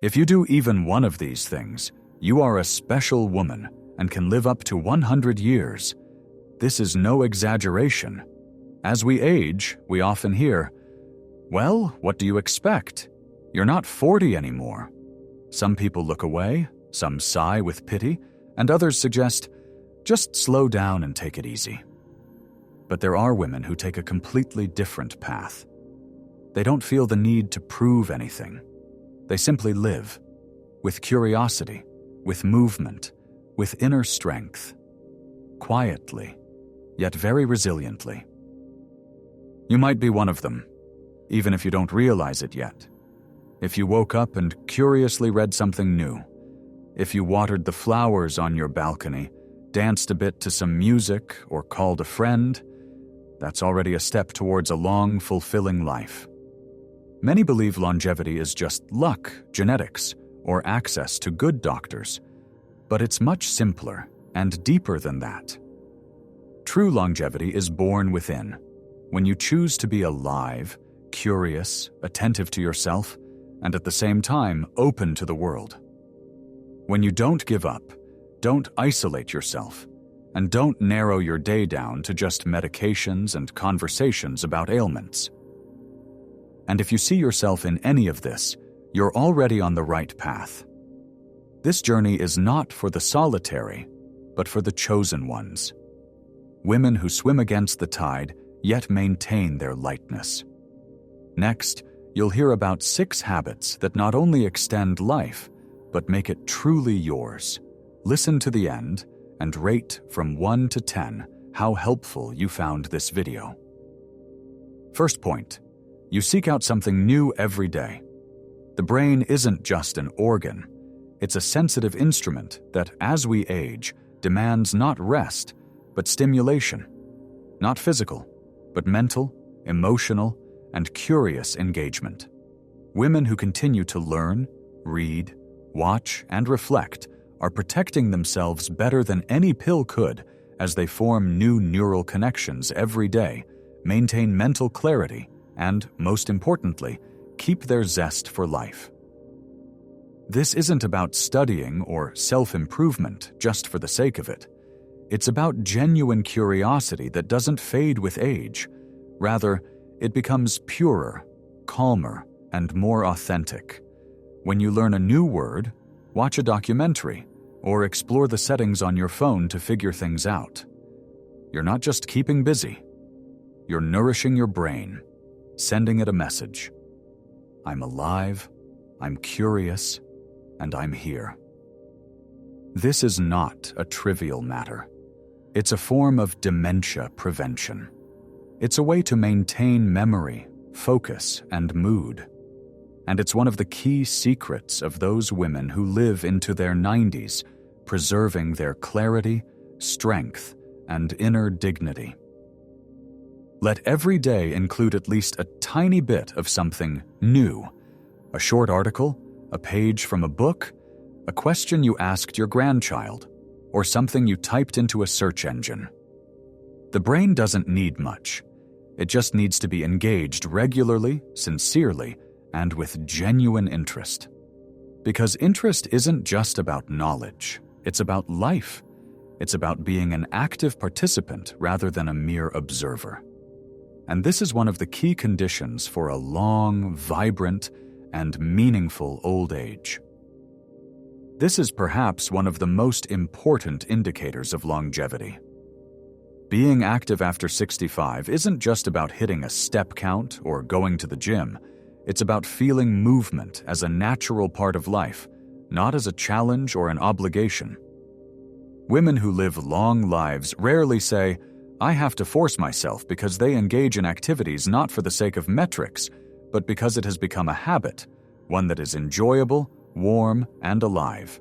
If you do even one of these things, you are a special woman and can live up to 100 years. This is no exaggeration. As we age, we often hear, "Well, what do you expect? You're not 40 anymore." Some people look away, some sigh with pity, and others suggest, "Just slow down and take it easy." But there are women who take a completely different path. They don't feel the need to prove anything. They simply live, with curiosity, with movement, with inner strength, quietly, yet very resiliently. You might be one of them, even if you don't realize it yet. If you woke up and curiously read something new, if you watered the flowers on your balcony, danced a bit to some music, or called a friend, that's already a step towards a long, fulfilling life. Many believe longevity is just luck, genetics, or access to good doctors, but it's much simpler and deeper than that. True longevity is born within, when you choose to be alive, curious, attentive to yourself, and at the same time open to the world. When you don't give up, don't isolate yourself, and don't narrow your day down to just medications and conversations about ailments. And if you see yourself in any of this, you're already on the right path. This journey is not for the solitary, but for the chosen ones. Women who swim against the tide, yet maintain their lightness. Next, you'll hear about 6 habits that not only extend life, but make it truly yours. Listen to the end and rate from 1 to 10 how helpful you found this video. First point, you seek out something new every day. The brain isn't just an organ. It's a sensitive instrument that, as we age, demands not rest, but stimulation. Not physical, but mental, emotional, and curious engagement. Women who continue to learn, read, watch, and reflect are protecting themselves better than any pill could as they form new neural connections every day, maintain mental clarity, and, most importantly, keep their zest for life. This isn't about studying or self-improvement just for the sake of it. It's about genuine curiosity that doesn't fade with age. Rather, it becomes purer, calmer, and more authentic. When you learn a new word, watch a documentary, or explore the settings on your phone to figure things out. You're not just keeping busy. You're nourishing your brain, sending it a message. I'm alive, I'm curious, and I'm here. This is not a trivial matter. It's a form of dementia prevention. It's a way to maintain memory, focus, and mood. And it's one of the key secrets of those women who live into their 90s, preserving their clarity, strength, and inner dignity. Let every day include at least a tiny bit of something new. A short article, a page from a book, a question you asked your grandchild, or something you typed into a search engine. The brain doesn't need much. It just needs to be engaged regularly, sincerely, and with genuine interest. Because interest isn't just about knowledge, it's about life. It's about being an active participant rather than a mere observer. And this is one of the key conditions for a long, vibrant, and meaningful old age. This is perhaps one of the most important indicators of longevity. Being active after 65 isn't just about hitting a step count or going to the gym. It's about feeling movement as a natural part of life, not as a challenge or an obligation. Women who live long lives rarely say, "I have to force myself," because they engage in activities not for the sake of metrics, but because it has become a habit, one that is enjoyable, warm, and alive.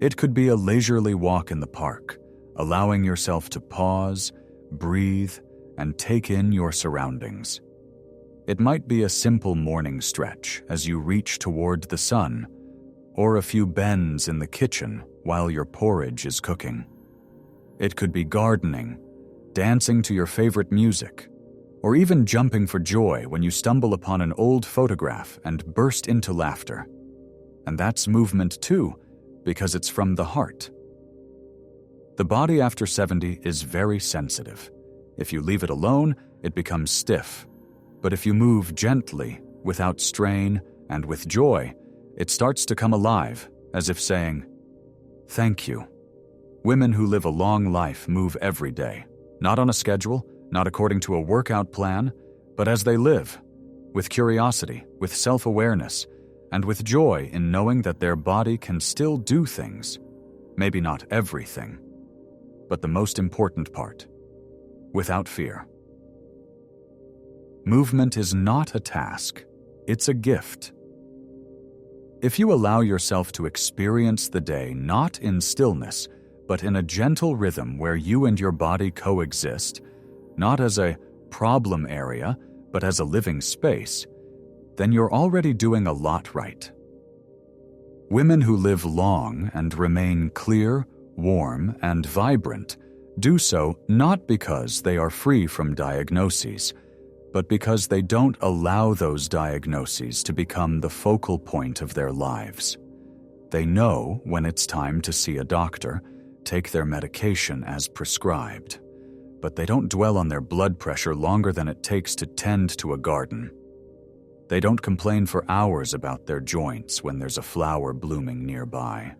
It could be a leisurely walk in the park, allowing yourself to pause, breathe, and take in your surroundings. It might be a simple morning stretch as you reach toward the sun, or a few bends in the kitchen while your porridge is cooking. It could be gardening, dancing to your favorite music, or even jumping for joy when you stumble upon an old photograph and burst into laughter. And that's movement too, because it's from the heart. The body after 70 is very sensitive. If you leave it alone, it becomes stiff. But if you move gently, without strain, and with joy, it starts to come alive, as if saying, "Thank you." Women who live a long life move every day, not on a schedule, not according to a workout plan, but as they live, with curiosity, with self-awareness, and with joy in knowing that their body can still do things, maybe not everything, but the most important part, without fear. Movement is not a task, it's a gift. If you allow yourself to experience the day not in stillness, but in a gentle rhythm where you and your body coexist, not as a problem area, but as a living space, then you're already doing a lot right. Women who live long and remain clear, warm, and vibrant do so not because they are free from diagnoses, but because they don't allow those diagnoses to become the focal point of their lives. They know when it's time to see a doctor, take their medication as prescribed, but they don't dwell on their blood pressure longer than it takes to tend to a garden. They don't complain for hours about their joints when there's a flower blooming nearby,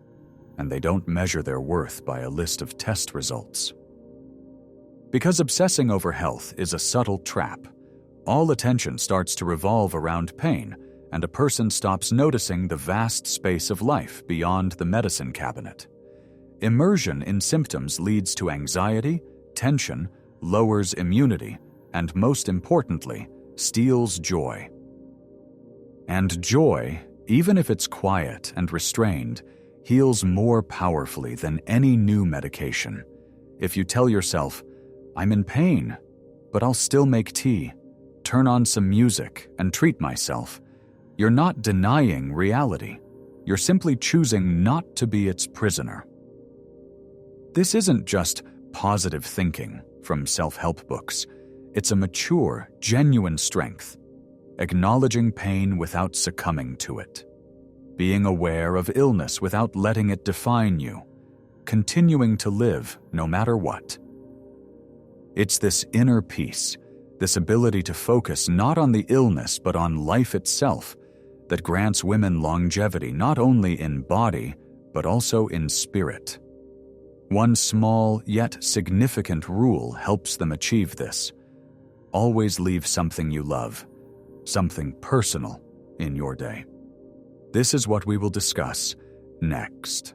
and they don't measure their worth by a list of test results. Because obsessing over health is a subtle trap, all attention starts to revolve around pain, and a person stops noticing the vast space of life beyond the medicine cabinet. Immersion in symptoms leads to anxiety, tension, lowers immunity, and most importantly, steals joy. And joy, even if it's quiet and restrained, heals more powerfully than any new medication. If you tell yourself, "I'm in pain, but I'll still make tea, turn on some music, and treat myself," you're not denying reality. You're simply choosing not to be its prisoner. This isn't just positive thinking from self-help books. It's a mature, genuine strength. Acknowledging pain without succumbing to it. Being aware of illness without letting it define you. Continuing to live no matter what. It's this inner peace, this ability to focus not on the illness but on life itself, that grants women longevity not only in body but also in spirit. One small yet significant rule helps them achieve this. Always leave something you love, something personal, in your day. This is what we will discuss next.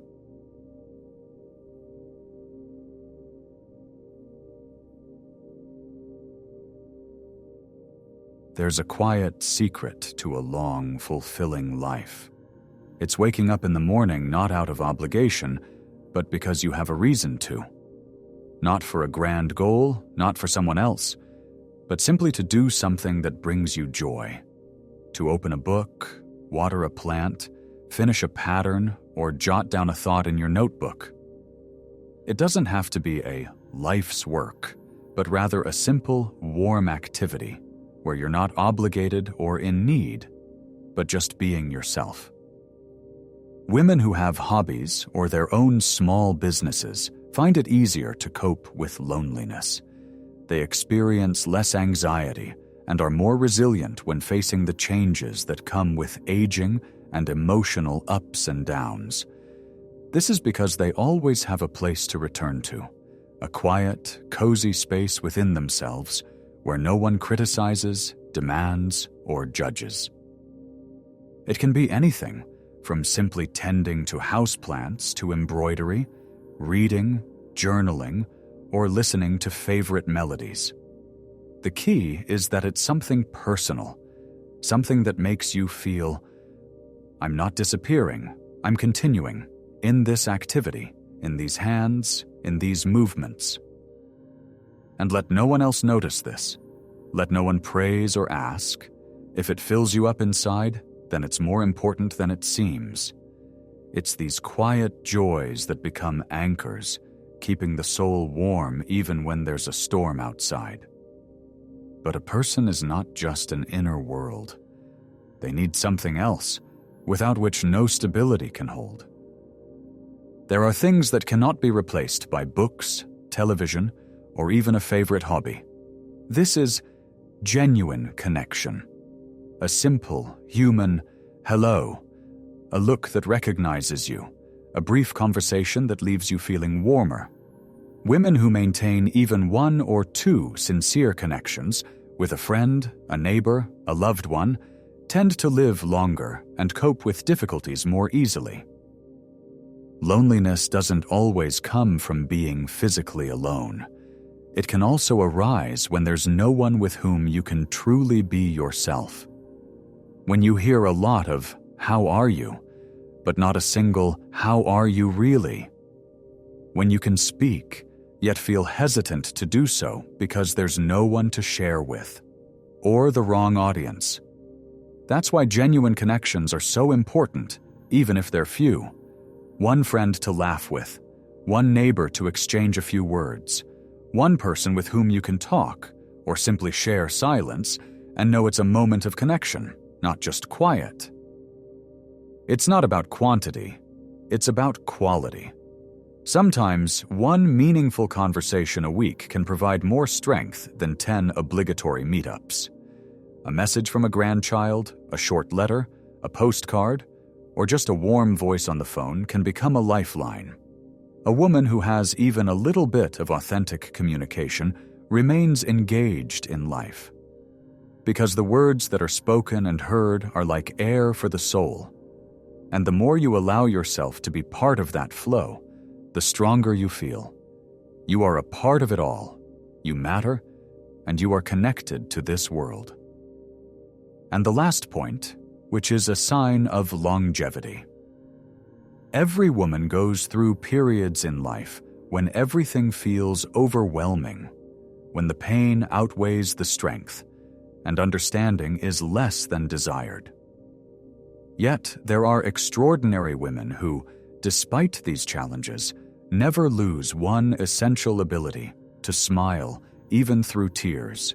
There's a quiet secret to a long, fulfilling life. It's waking up in the morning not out of obligation, but because you have a reason to. Not for a grand goal, not for someone else, but simply to do something that brings you joy. To open a book, water a plant, finish a pattern, or jot down a thought in your notebook. It doesn't have to be a life's work, but rather a simple, warm activity where you're not obligated or in need, but just being yourself. Women who have hobbies or their own small businesses find it easier to cope with loneliness. They experience less anxiety and are more resilient when facing the changes that come with aging and emotional ups and downs. This is because they always have a place to return to, a quiet, cozy space within themselves where no one criticizes, demands, or judges. It can be anything, from simply tending to houseplants to embroidery, reading, journaling, or listening to favorite melodies. The key is that it's something personal, something that makes you feel, "I'm not disappearing, I'm continuing, in this activity, in these hands, in these movements." And let no one else notice this. Let no one praise or ask. If it fills you up inside, then it's more important than it seems. It's these quiet joys that become anchors, keeping the soul warm even when there's a storm outside. But a person is not just an inner world. They need something else, without which no stability can hold. There are things that cannot be replaced by books, television, or even a favorite hobby. This is genuine connection. A simple, human hello, a look that recognizes you, a brief conversation that leaves you feeling warmer. Women who maintain even one or two sincere connections with a friend, a neighbor, a loved one, tend to live longer and cope with difficulties more easily. Loneliness doesn't always come from being physically alone. It can also arise when there's no one with whom you can truly be yourself. When you hear a lot of, "How are you?" but not a single, "How are you really?" When you can speak, yet feel hesitant to do so because there's no one to share with, or the wrong audience. That's why genuine connections are so important, even if they're few. One friend to laugh with, one neighbor to exchange a few words, one person with whom you can talk, or simply share silence and know it's a moment of connection, not just quiet. It's not about quantity, it's about quality. Sometimes one meaningful conversation a week can provide more strength than 10 obligatory meetups. A message from a grandchild, a short letter, a postcard, or just a warm voice on the phone can become a lifeline. A woman who has even a little bit of authentic communication remains engaged in life. Because the words that are spoken and heard are like air for the soul. And the more you allow yourself to be part of that flow, the stronger you feel. You are a part of it all. You matter, and you are connected to this world. And the last point, which is a sign of longevity. Every woman goes through periods in life when everything feels overwhelming, when the pain outweighs the strength, and understanding is less than desired. Yet there are extraordinary women who, despite these challenges, never lose one essential ability: to smile, even through tears.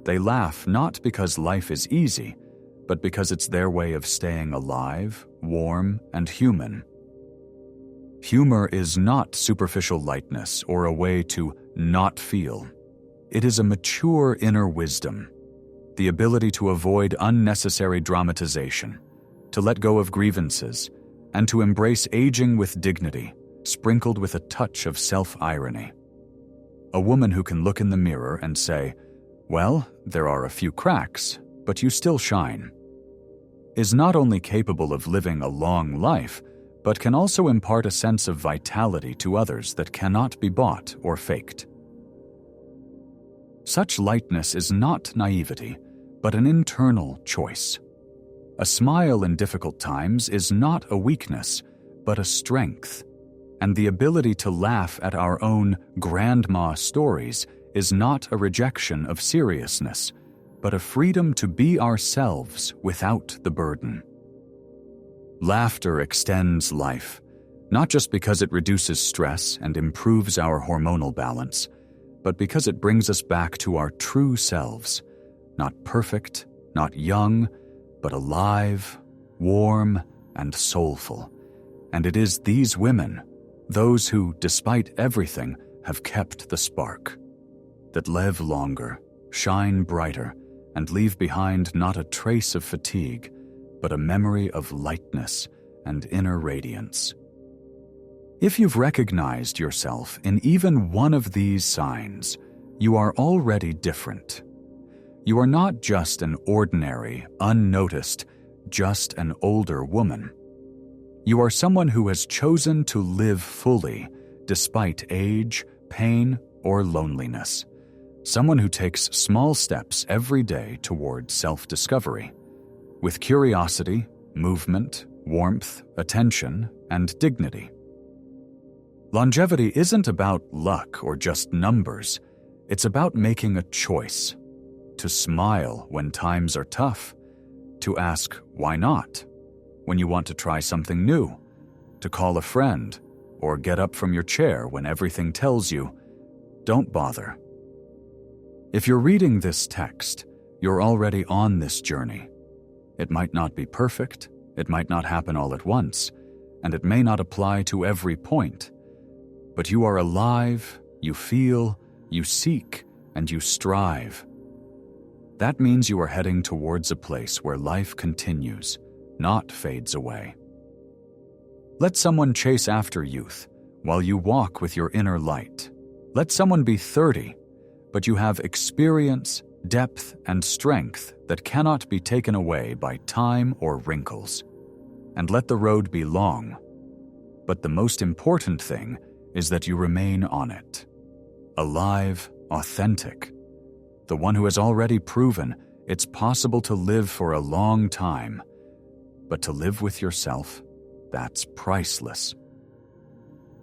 They laugh not because life is easy, but because it's their way of staying alive, warm, and human. Humor is not superficial lightness or a way to not feel. It is a mature inner wisdom, the ability to avoid unnecessary dramatization, to let go of grievances, and to embrace aging with dignity, sprinkled with a touch of self-irony. A woman who can look in the mirror and say, "Well, there are a few cracks, but you still shine," is not only capable of living a long life, but can also impart a sense of vitality to others that cannot be bought or faked. Such lightness is not naivety, but an internal choice. A smile in difficult times is not a weakness, but a strength. And the ability to laugh at our own grandma stories is not a rejection of seriousness, but a freedom to be ourselves without the burden. Laughter extends life, not just because it reduces stress and improves our hormonal balance, but because it brings us back to our true selves, not perfect, not young, but alive, warm, and soulful. And it is these women, those who, despite everything, have kept the spark, that live longer, shine brighter, and leave behind not a trace of fatigue, but a memory of lightness and inner radiance. If you've recognized yourself in even one of these signs, you are already different. You are not just an ordinary, unnoticed, just an older woman. You are someone who has chosen to live fully, despite age, pain, or loneliness. Someone who takes small steps every day toward self-discovery, with curiosity, movement, warmth, attention, and dignity. Longevity isn't about luck or just numbers. It's about making a choice. To smile when times are tough. To ask, why not? When you want to try something new. To call a friend, or get up from your chair when everything tells you, don't bother. If you're reading this text, you're already on this journey. It might not be perfect, It might not happen all at once, and it may not apply to every point. But you are alive, you feel, you seek, and you strive. That means you are heading towards a place where life continues, not fades away. Let someone chase after youth while you walk with your inner light. Let someone be 30, but you have experience, depth, and strength that cannot be taken away by time or wrinkles. And let the road be long. But the most important thing is that you remain on it. Alive, authentic. The one who has already proven it's possible to live for a long time. But to live with yourself, that's priceless.